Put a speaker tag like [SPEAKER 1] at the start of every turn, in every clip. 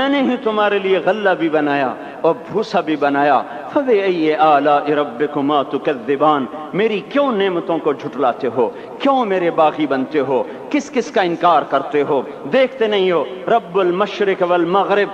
[SPEAKER 1] میں نے ہی تمہارے لیے غلہ بھی بنایا اور بھوسا بھی بنایا۔ فَبِأَيِّ آلَاءِ رَبِّكُمَا تُكَذِّبَانِ، میری کیوں نعمتوں کو جھٹلاتے ہو؟ کیوں میرے باغی بنتے ہو؟ کس کس کا انکار کرتے ہو؟ دیکھتے نہیں ہو رب المشرق والمغرب،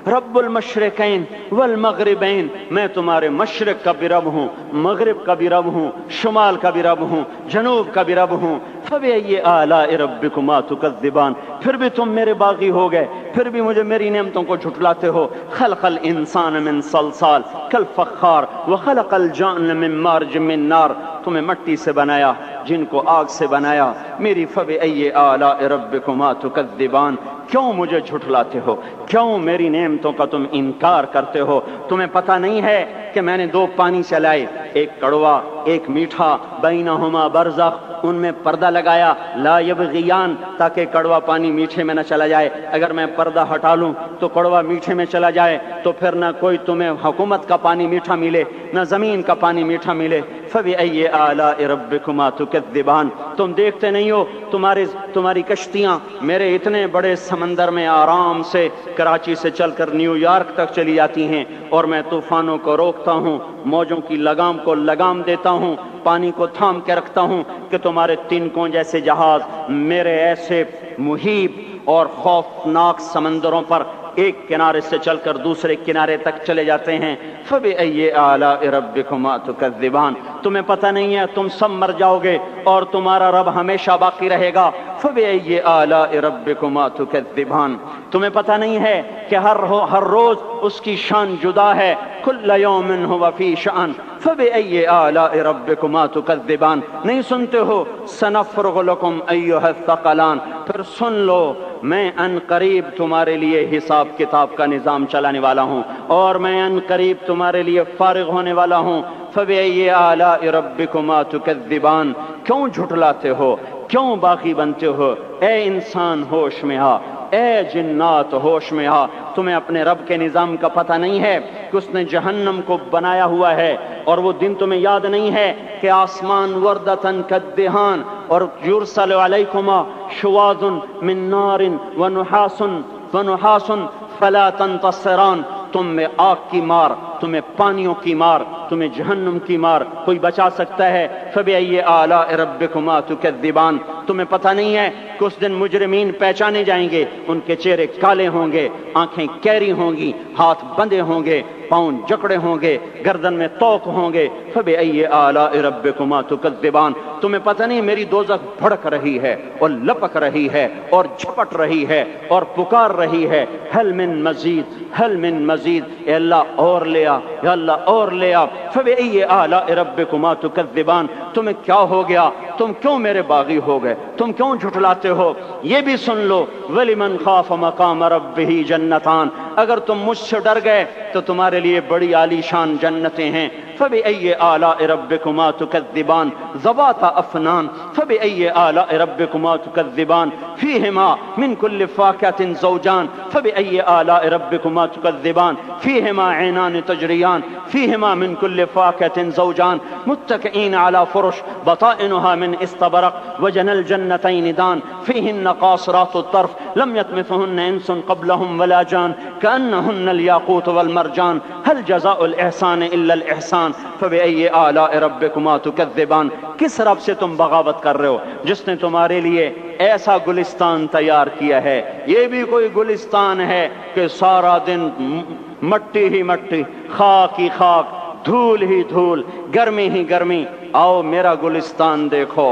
[SPEAKER 1] رب المشرقین والمغربین، میں تمہارے مشرق کا بھی رب ہوں، مغرب کا بھی رب ہوں، شمال کا بھی رب ہوں، جنوب کا بھی رب ہوں۔ فَبِأَيِّ آلَاءِ رَبِّكُمَا تُكَذِّبَانِ، پھر بھی تم میرے باغی ہو گئے، پھر بھی مجھے میری نعمتوں کو جھٹلاتے ہو۔ خلق الانسان من صلصال کالفخار وخلق الجان من مارج من نار، تمہیں مٹی سے بنایا، جن کو آگ سے بنایا۔ میری فَبِأَيِّ آلَاءِ رَبِّكُمَا تُكَذِّبَانِ، کیوں مجھے جھٹلاتے ہو؟ کیوں میری نعمتوں کا تم انکار کرتے ہو؟ تمہیں پتہ نہیں ہے کہ میں نے دو پانی چلائے، ایک کڑوا ایک میٹھا، بینہما برزخ، ان میں پردہ لگایا، لا یبغیان، تاکہ کڑوا پانی میٹھے میں نہ چلا جائے۔ اگر میں پردہ ہٹا لوں تو کڑوا میٹھے میں چلا جائے تو پھر نہ کوئی تمہیں حکومت کا پانی میٹھا ملے، نہ زمین کا پانی میٹھا ملے۔ فَبِأَيِّ آلَاءِ رَبِّكُمَا تُكَذِّبَانِ، تم دیکھتے نہیں ہو تمہاری کشتیاں میرے اتنے بڑے سمندر میں آرام سے کراچی سے چل کر نیو یارک تک چلی جاتی ہیں، اور میں طوفانوں کو روکتا ہوں، موجوں کی لگام کو لگام دیتا ہوں، پانی کو تھام کے رکھتا ہوں کہ تمہارے تنکوں جیسے جہاز میرے ایسے محیط اور خوفناک سمندروں پر ایک کنارے سے چل کر دوسرے کنارے تک چلے جاتے ہیں۔ فَبِأَيِّ آلَاءِ رَبِّكُمَا تُكَذِّبَانِ، تمہیں پتہ نہیں ہے تم سب مر جاؤ گے اور تمہارا رب ہمیشہ باقی رہے گا۔ فَبِأَيِّ آلَاءِ رَبِّكُمَا تُكَذِّبَانِ، تمہیں پتہ نہیں ہے کہ ہر روز اس کی شان جدا ہے۔ كُلَّ يَوْمٍ هُوَ فِي شَأْنٍ فَبِأَيِّ آلَاءِ رَبِّكُمَا تُكَذِّبَانِ، نہیں سنتے ہو؟ سَنَفْرُغُ لَكُمْ أَيُّهَا الثَّقَلَانِ، پھر سن لو میں ان قریب تمہارے لیے حساب کتاب کا نظام چلانے والا ہوں، اور میں ان قریب تمہارے لیے فارغ ہونے والا ہوں۔ فَبِأَيِّ آلَاءِ رَبِّكُمَا تُكَذِّبَانِ، کیوں جھٹلاتے ہو؟ کیوں باقی بنتے ہو؟ اے انسان ہوش میں آ، اے جنات ہوش میں آ، تمہیں اپنے رب کے نظام کا پتہ نہیں ہے کہ اس نے جہنم کو بنایا ہوا ہے، اور وہ دن تمہیں یاد نہیں ہے کہ آسمان وردتن کالدہان، اور یرسل علیکما شواظ من نار ونحاس فلا تنتصران، تم میں آگ کی مار، تمہیں پانیوں کی مار، تمہیں جہنم کی مار کوئی بچا سکتا ہے؟ فَبِأَيِّ آلَاءِ رَبِّكُمَا تُكَذِّبَانِ، تمہیں پتہ نہیں ہے کہ اس دن مجرمین پہچانے جائیں گے، ان کے چہرے کالے ہوں گے، آنکھیں کیری ہوں گی، ہاتھ بندھے ہوں گے، پاؤں جکڑے ہوں گے، گردن میں توق ہوں گے۔ فَبِأَيِّ آلَاءِ رَبِّكُمَا تُكَذِّبَانِ، تمہیں پتہ نہیں میری دوزخ بھڑک رہی ہے اور لپک رہی ہے اور جھپٹ رہی ہے اور پکار رہی ہے، هل من مزید، هل من مزید، اے اللہ اور لے آ، یا اللہ اور لے آ۔ فَبِأَيِّ آلَاءِ رَبِّكُمَا تُكَذِّبَانِ، تمہیں کیا ہو گیا؟ تم کیوں میرے باغی ہو گئے؟ تم کیوں جھٹلاتے ہو؟ یہ بھی سن لو، وَلِمَنْ خَافَ مَقَامَ رَبِّهِ جَنَّتَانِ، اگر تم مجھ سے ڈر گئے تو تمہارے لیے بڑی عالی شان جنتیں ہیں۔ فَبِأَيِّ آلَاءِ رَبِّكُمَا تُكَذِّبَانِ ذَوَاتَا أَفْنَانٍ فَبِأَيِّ آلَاءِ رَبِّكُمَا تُكَذِّبَانِ فِيهِمَا مِنْ كُلِّ فَاكِهَةٍ زَوْجَانِ فَبِأَيِّ آلَاءِ رَبِّكُمَا تُكَذِّبَانِ فِيهِمَا عَيْنَانِ تَجْرِيَانِ فِيهِمَا مِنْ كُلِّ فَاكِهَةٍ زَوْجَانِ مُتَّكِئِينَ عَلَى فُرُشٍ بَطَائِنُهَا مِنْ إِسْتَبْرَقٍ وَجَنَى الْجَنَّتَيْنِ دَانٍ فِيهِنَّ قَاصِرَاتُ الطَّرْفِ لَمْ يَطْمِثْهُنَّ إِنسٌ قَبْلَهُمْ وَلَا جَانٌ كَأَنَّهُنَّ الْيَاقُوتُ وَالْمَرْجَانُ هَلْ جَزَاءُ الْإِحْسَانِ إِلَّا الْإِحْسَانُ فَبِأَيِّ آلَاءِ رَبِّكُمَا تُكَذِّبَانِ، کس رب سے تم بغاوت کر رہے ہو جس نے تمہارے لیے ایسا گلستان تیار کیا ہے؟ یہ بھی کوئی گلستان ہے کہ سارا دن مٹی ہی مٹی، خاک ہی خاک، دھول ہی دھول، گرمی ہی گرمی۔ آؤ میرا گلستان دیکھو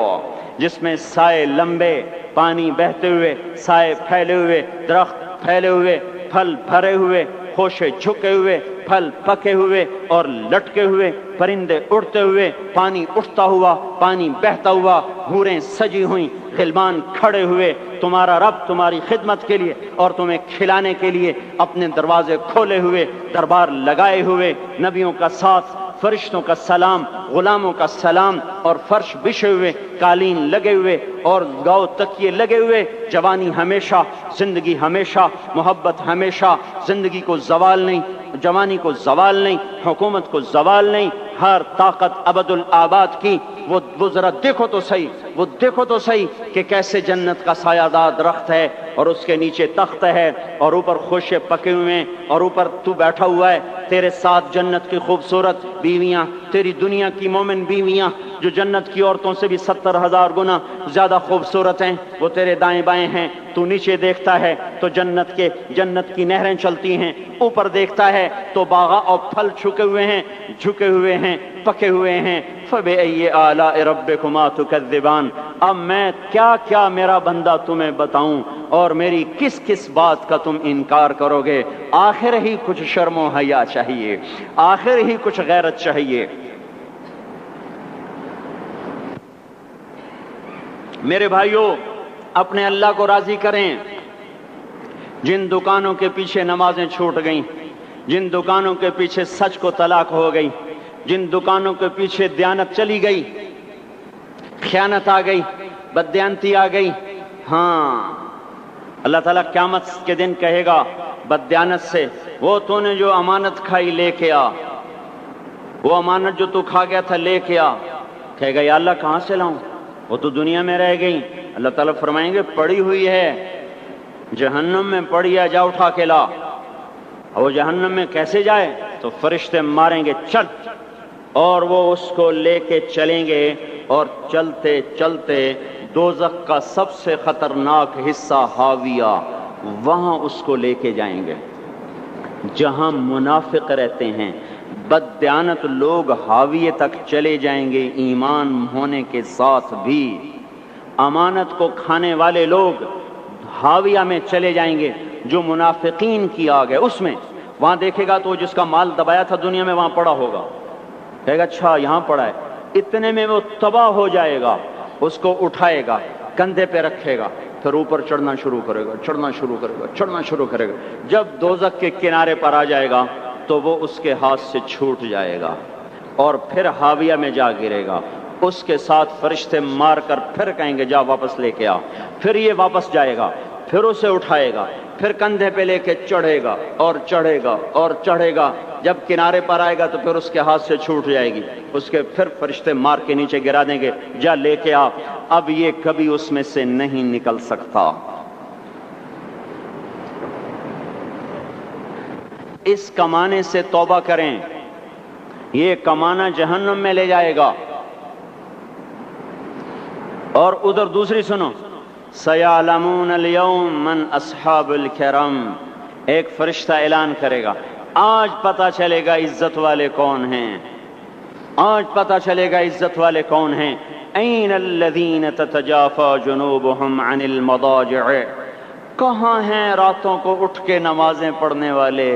[SPEAKER 1] جس میں سائے لمبے، پانی بہتے ہوئے، سائے پھیلے ہوئے، درخت پھیلے ہوئے، پھل بھرے ہوئے، خوشے جھکے ہوئے، پھل پکے ہوئے اور لٹکے ہوئے، پرندے اڑتے ہوئے، پانی اٹھتا ہوا، پانی بہتا ہوا، حوریں سجی ہوئیں، غلمان کھڑے ہوئے، تمہارا رب تمہاری خدمت کے لیے اور تمہیں کھلانے کے لیے اپنے دروازے کھولے ہوئے، دربار لگائے ہوئے، نبیوں کا ساتھ، فرشتوں کا سلام، غلاموں کا سلام، اور فرش بچھے ہوئے، قالین لگے ہوئے اور گاؤ تکیے لگے ہوئے، جوانی ہمیشہ، زندگی ہمیشہ، محبت ہمیشہ، زندگی کو زوال نہیں، جوانی کو زوال نہیں، حکومت کو زوال نہیں، ہر طاقت ابد الآباد کی وہ ذرا دیکھو تو صحیح، وہ دیکھو تو صحیح کہ کیسے جنت کا سایہ دار درخت ہے اور اس کے نیچے تخت ہے اور اوپر خوشے پکے ہوئے ہیں اور اوپر تو بیٹھا ہوا ہے، تیرے ساتھ جنت کی خوبصورت بیویاں، تیری دنیا کی مومن بیویاں جو جنت کی عورتوں سے بھی 70,000 گنا زیادہ خوبصورت ہیں، وہ تیرے دائیں بائیں ہیں۔ تو نیچے دیکھتا ہے تو جنت کی نہریں چلتی ہیں، اوپر دیکھتا ہے تو باغ اور پھل جھکے ہوئے ہیں، پکے ہوئے ہیں۔ فَبِأَيِّ آلَاءِ رَبِّكُمَا تُكَذِّبَانِ، اب میں کیا میرا بندہ تمہیں بتاؤں اور میری کس بات کا تم انکار کرو گے؟ آخر ہی کچھ شرم و حیا چاہیے، آخر ہی کچھ غیرت چاہیے۔ میرے بھائیوں، اپنے اللہ کو راضی کریں۔ جن دکانوں کے پیچھے نمازیں چھوٹ گئیں، جن دکانوں کے پیچھے سچ کو طلاق ہو گئی، جن دکانوں کے پیچھے دیانت چلی گئی، خیانت آ گئی، بددیانتی آ گئی، ہاں اللہ تعالیٰ قیامت کے دن کہے گا بددیانت سے، وہ تو نے جو امانت کھائی لے کے آ، وہ امانت جو تو کھا گیا تھا لے کے آ۔ کہے گا یا اللہ کہاں سے لاؤں، وہ تو دنیا میں رہ گئی۔ اللہ تعالیٰ فرمائیں گے پڑی ہوئی ہے جہنم میں، پڑی ہے، جا اٹھا کے لا۔ اور وہ جہنم میں کیسے جائے؟ تو فرشتے ماریں گے چل، اور وہ اس کو لے کے چلیں گے، اور چلتے چلتے دوزخ کا سب سے خطرناک حصہ حاویہ، وہاں اس کو لے کے جائیں گے جہاں منافق رہتے ہیں۔ بددیانت لوگ حاویہ تک چلے جائیں گے ایمان ہونے کے ساتھ بھی، امانت کو کھانے والے لوگ حاویہ میں چلے جائیں گے جو منافقین کی آگ ہے اس میں۔ وہاں دیکھے گا تو جس کا مال دبایا تھا دنیا میں وہاں پڑا ہوگا، کہے گا اچھا یہاں پڑا ہے، اتنے میں وہ تباہ ہو جائے گا، اس کو اٹھائے گا، کندھے پہ رکھے گا، پھر اوپر چڑھنا شروع کرے گا، چڑھنا شروع کرے گا۔ جب دوزخ کے کنارے پر آ جائے گا تو وہ اس کے ہاتھ سے چھوٹ جائے گا اور پھر حاویہ میں جا گرے گا۔ اس کے ساتھ فرشتے مار کر پھر کہیں گے جا واپس لے کے آ، پھر یہ واپس جائے گا، پھر اسے اٹھائے گا، پھر کندھے پہ لے کے چڑھے گا اور چڑھے گا اور چڑھے گا۔ جب کنارے پر آئے گا تو پھر اس کے ہاتھ سے چھوٹ جائے گی، اس کے پھر فرشتے مار کے نیچے گرا دیں گے، جا لے کے آ۔ اب یہ کبھی اس میں سے نہیں نکل سکتا۔ اس کمانے سے توبہ کریں، یہ کمانا جہنم میں لے جائے گا۔ اور ادھر دوسری سنو، سَيَعْلَمُونَ الْيَوْمَ مَنْ أَصْحَابُ الْكِرَامِ، ایک فرشتہ اعلان کرے گا آج پتہ چلے گا عزت والے کون ہیں، آج پتہ چلے گا عزت والے کون ہیں۔ أَيْنَ الَّذِينَ تَتَجَافَى جُنُوبُهُمْ عَنِ الْمَضَاجِعِ، کہاں ہیں راتوں کو اٹھ کے نمازیں پڑھنے والے؟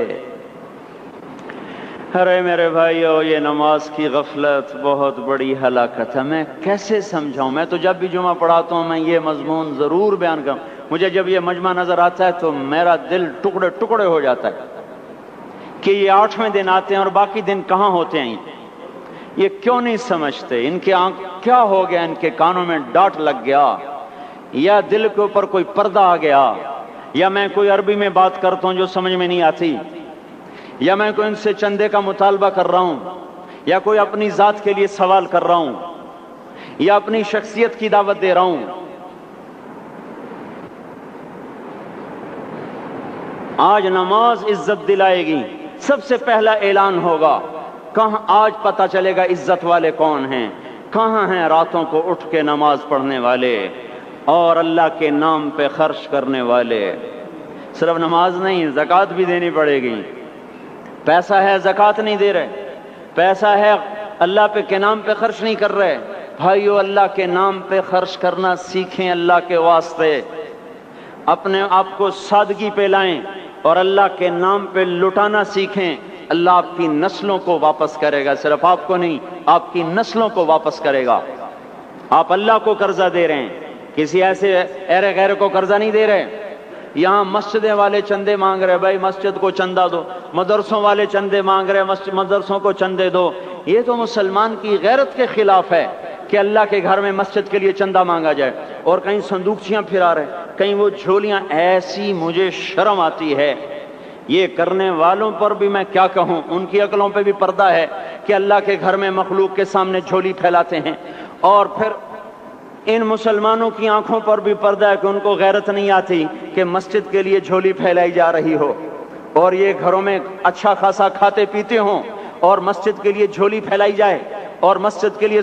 [SPEAKER 1] ارے میرے بھائیو، یہ نماز کی غفلت بہت بڑی ہلاکت ہے۔ میں کیسے سمجھاؤں؟ میں تو جب بھی جمعہ پڑھاتا ہوں میں یہ مضمون ضرور بیان کروں، مجھے جب یہ مجمع نظر آتا ہے تو میرا دل ٹکڑے ٹکڑے ہو جاتا ہے کہ یہ 8ویں دن آتے ہیں اور باقی دن کہاں ہوتے ہیں؟ یہ کیوں نہیں سمجھتے؟ ان کے آنکھ کیا ہو گیا؟ ان کے کانوں میں ڈاٹ لگ گیا، یا دل کے اوپر کوئی پردہ آ گیا، یا میں کوئی عربی میں بات کرتا ہوں جو سمجھ میں نہیں آتی، یا میں کوئی ان سے چندے کا مطالبہ کر رہا ہوں، یا کوئی اپنی ذات کے لیے سوال کر رہا ہوں، یا اپنی شخصیت کی دعوت دے رہا ہوں۔ آج نماز عزت دلائے گی، سب سے پہلا اعلان ہوگا، کہاں آج پتہ چلے گا عزت والے کون ہیں، کہاں ہیں راتوں کو اٹھ کے نماز پڑھنے والے اور اللہ کے نام پہ خرچ کرنے والے۔ صرف نماز نہیں، زکوٰۃ بھی دینی پڑے گی۔ پیسہ ہے زکوٰۃ نہیں دے رہے، پیسہ ہے اللہ کے نام پہ خرچ نہیں کر رہے۔ بھائیو، اللہ کے نام پہ خرچ کرنا سیکھیں، اللہ کے واسطے اپنے آپ کو سادگی پہ لائیں اور اللہ کے نام پہ لٹانا سیکھیں۔ اللہ آپ کی نسلوں کو واپس کرے گا، صرف آپ کو نہیں، آپ کی نسلوں کو واپس کرے گا۔ آپ اللہ کو قرضہ دے رہے ہیں، کسی ایسے ایرے غیر کو قرضہ نہیں دے رہے۔ یہاں مسجدیں والے چندے مانگ رہے، بھائی مسجد کو چندہ دو، مدرسوں والے چندے مانگ رہے، مدرسوں کو چندے دو۔ یہ تو مسلمان کی غیرت کے خلاف ہے کہ اللہ کے گھر میں مسجد کے لیے چندہ مانگا جائے، اور کہیں صندوقچیاں پھرا رہے، کہیں وہ جھولیاں۔ ایسی مجھے شرم آتی ہے، یہ کرنے والوں پر بھی میں کیا کہوں، ان کی عقلوں پہ بھی پردہ ہے کہ اللہ کے گھر میں مخلوق کے سامنے جھولی پھیلاتے ہیں، اور پھر ان مسلمانوں کی آنکھوں پر بھی پردہ ہے کہ ان کو غیرت نہیں آتی کہ مسجد کے لیے جھولی پھیلائی جا رہی ہو، اور یہ گھروں میں اچھا خاصا کھاتے پیتے ہوں اور مسجد کے لیے جھولی پھیلائی جائے اور مسجد کے لیے